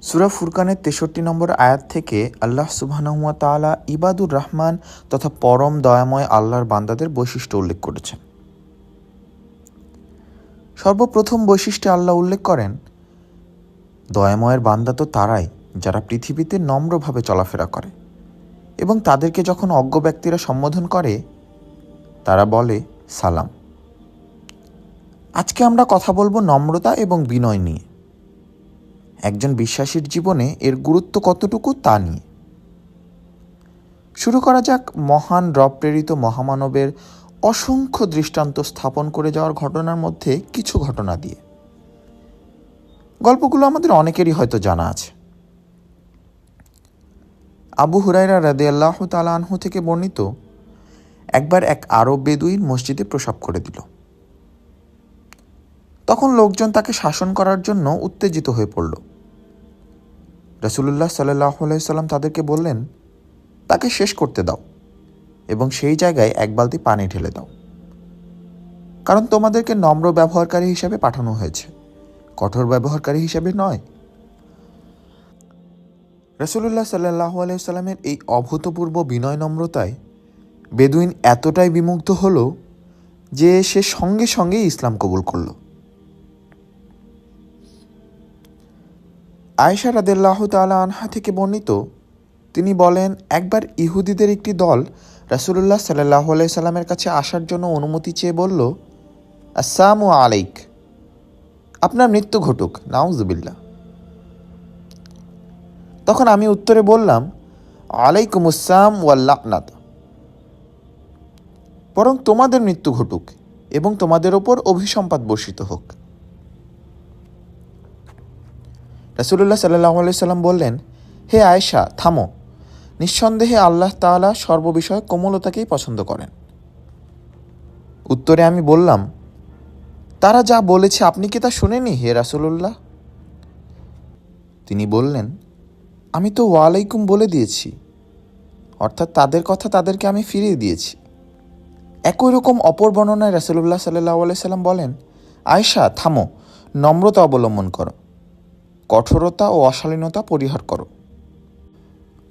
সূরা ফুরকানের ৬৩ নম্বর আয়াত থেকে আল্লাহ সুবহানাহু ওয়া তাআলা ইবাদুর রহমান তথা পরম দয়াময় আল্লাহর বান্দাদের বৈশিষ্ট্য উল্লেখ করেছেন। সর্বপ্রথম বৈশিষ্ট্যে আল্লাহ উল্লেখ করেন, দয়াময়ের বান্দা তো তারাই যারা পৃথিবীতে নম্রভাবে চলাফেরা করে এবং তাদেরকে যখন অজ্ঞ ব্যক্তিরা সম্বোধন করে তারা বলে সালাম। আজকে আমরা কথা বলবো নম্রতা এবং বিনয় নিয়ে। একজন বিশ্বাসীর জীবনে এর গুরুত্ব কতটুকু তা নিয়ে। শুরু করা যাক মহান রব প্রেরিত মহামানবের অসংখ্য দৃষ্টান্ত স্থাপন করে যাওয়ার ঘটনার মধ্যে কিছু ঘটনা দিয়ে। গল্পগুলো আমাদের অনেকেরই হয়তো জানা আছে। আবু হুরায়রা রাদিয়াল্লাহু তাআলা আনহু থেকে বর্ণিত, একবার এক আরব বেদুইন মসজিদে প্রসাব করে দিল। তখন লোকজন তাকে শাসন করার জন্য উত্তেজিত হয়ে পড়ল। রাসূলুল্লাহ সাল্লাল্লাহু আলাইহি সাল্লাম তাদেরকে বললেন, তাকে শেষ করতে দাও এবং সেই জায়গায় এক বালতি পানি ঢেলে দাও, কারণ তোমাদেরকে নম্র ব্যবহারকারী হিসাবে পাঠানো হয়েছে, কঠোর ব্যবহারকারী হিসাবে নয়। রাসূলুল্লাহ সাল্লাল্লাহু আলাইহি সাল্লামের এই অভূতপূর্ব বিনয় নম্রতায় বেদুইন এতটাই বিমুগ্ধ হল যে সে সঙ্গে সঙ্গেই ইসলাম কবুল করল। আয়েশা রাদিয়াল্লাহু তাআলা আনহা থেকে বর্ণিত, তিনি বলেন, একবার ইহুদিদের একটি দল রাসূলুল্লাহ সাল্লাল্লাহু আলাইহি সাল্লামের কাছে আসার জন্য অনুমতি চেয়ে বলল, আসসালামু আলাইক, আপনার মৃত্যু ঘটুক, নাউযুবিল্লাহ। তখন আমি উত্তরে বললাম, আলাইকুমুসসালাম ওয়াল লা'নাত, বরং তোমাদের মৃত্যু ঘটুক এবং তোমাদের ওপর অভিসম্পাত বর্ষিত হোক। রাসূলুল্লাহ সাল্লাল্লাহু আলাইহি সাল্লাম বললেন, হে আয়েশা, থামো, নিঃসন্দেহে আল্লাহ তাআলা সর্ববিষয়ে কোমলতাকেই পছন্দ করেন। উত্তরে আমি বললাম, তারা যা বলেছে আপনি কি তা শুনেনি হে রাসূলুল্লাহ? তিনি বললেন, আমি তো ওয়ালাইকুম বলে দিয়েছি, অর্থাৎ তাদের কথা তাদেরকে আমি ফিরিয়ে দিয়েছি। একই রকম অপর বর্ণনায় রাসূলুল্লাহ সাল্লাল্লাহু আলাইহি সাল্লাম বলেন, আয়েশা, থামো, নম্রতা অবলম্বন করো, কঠোরতা ও অশালীনতা পরিহার করো।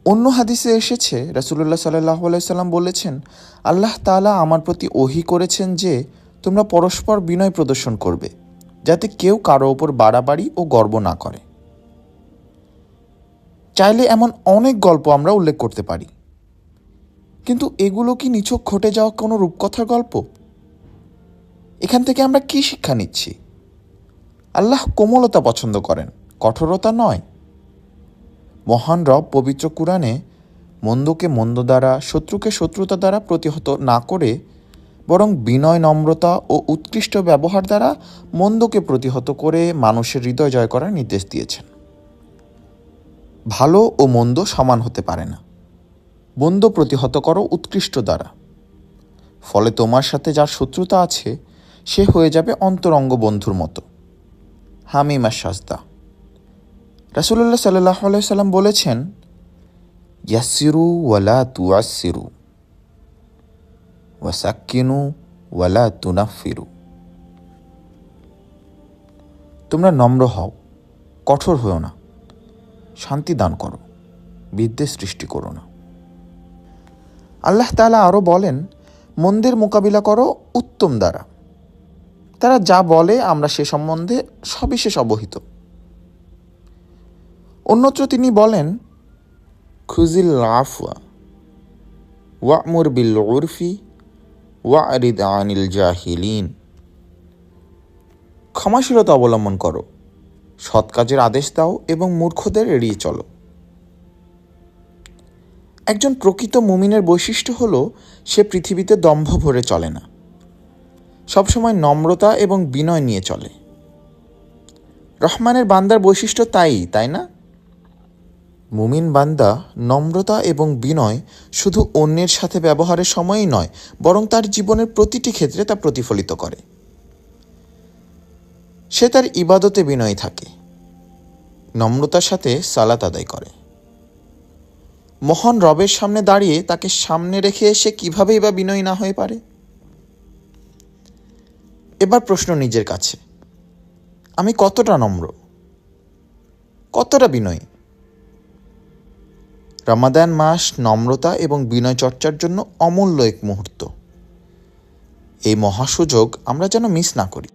অন্য হাদিসে এসেছে, রাসূলুল্লাহ সাল্লাল্লাহু আলাইহি সাল্লাম বলেছেন, আল্লাহ তাআলা আমার প্রতি ওহী করেছেন যে তোমরা পরস্পর বিনয় প্রদর্শন করবে, যাতে কেউ কারো ওপর বাড়াবাড়ি ও গর্ব না করে। চাইলে এমন অনেক গল্প আমরা উল্লেখ করতে পারি, কিন্তু এগুলো কি নিছক ঘটে যাওয়া কোনো রূপকথার গল্প? এখান থেকে আমরা কি শিক্ষা নিচ্ছি? আল্লাহ কোমলতা পছন্দ করেন, কঠোরতা নয়। মহান রব পবিত্র কুরআনে মন্দকে মন্দ দ্বারা, শত্রুকে শত্রুতা দ্বারা প্রতিহত না করে বরং বিনয়, নম্রতা ও উৎকৃষ্ট ব্যবহার দ্বারা মন্দকে প্রতিহত করে মানুষের হৃদয় জয় করার নির্দেশ দিয়েছেন। ভালো ও মন্দ সমান হতে পারে না। মন্দ প্রতিহত করো উৎকৃষ্ট দ্বারা, ফলে তোমার সাথে যার শত্রুতা আছে সে হয়ে যাবে অন্তরঙ্গ বন্ধুর মতো। হামিমা সাজদা। রাসূলুল্লাহ সাল্লাল্লাহু আলাইহি সাল্লাম বলেছেন, ইয়াসসিরু ওয়ালা তুআসসিরু ওয়াসাক্কিনু ওয়ালা তুনাফিরু। তোমরা নম্র হও, কঠোর হও না, শান্তি দান করো, বিদ্বেষ সৃষ্টি করো না। আল্লাহ তাআলা আরও বলেন, মন্দের মোকাবিলা করো উত্তম দ্বারা। তারা যা বলে আমরা সে সম্বন্ধে সবিশেষ অবহিত। অন্যত্র তিনি বলেন, খুজিল আফওয়া ওয়া'মুর বিল উরফি ওয়া'রিদ আনিল জাহিলিন। ক্ষমাশীলতা অবলম্বন করো, সৎ কাজের আদেশ দাও এবং মূর্খদের এড়িয়ে চলো। একজন প্রকৃত মুমিনের বৈশিষ্ট্য হল সে পৃথিবীতে দম্ভ ভরে চলে না, সবসময় নম্রতা এবং বিনয় নিয়ে চলে। রহমানের বান্দার বৈশিষ্ট্য তাই না? মুমিন বান্দা নম্রতা এবং বিনয় শুধু অন্যের সাথে ব্যবহারের সময়ই নয়, বরং তার জীবনের প্রতিটি ক্ষেত্রে তা প্রতিফলিত করে। সে তার ইবাদতে বিনয়ী থাকে, নম্রতার সাথে সালাত আদায় করে। মহান রবের সামনে দাঁড়িয়ে তাকে সামনে রেখে সে কিভাবেই বা বিনয়ী না হয়ে পারে? এবার প্রশ্ন নিজের কাছে, আমি কতটা নম্র, কতটা বিনয়ী! রমাদান মাস নম্রতা এবং বিনয় চর্চার জন্য অমূল্য এক মুহূর্ত। এই মহাসুযোগ আমরা যেন মিস না করি।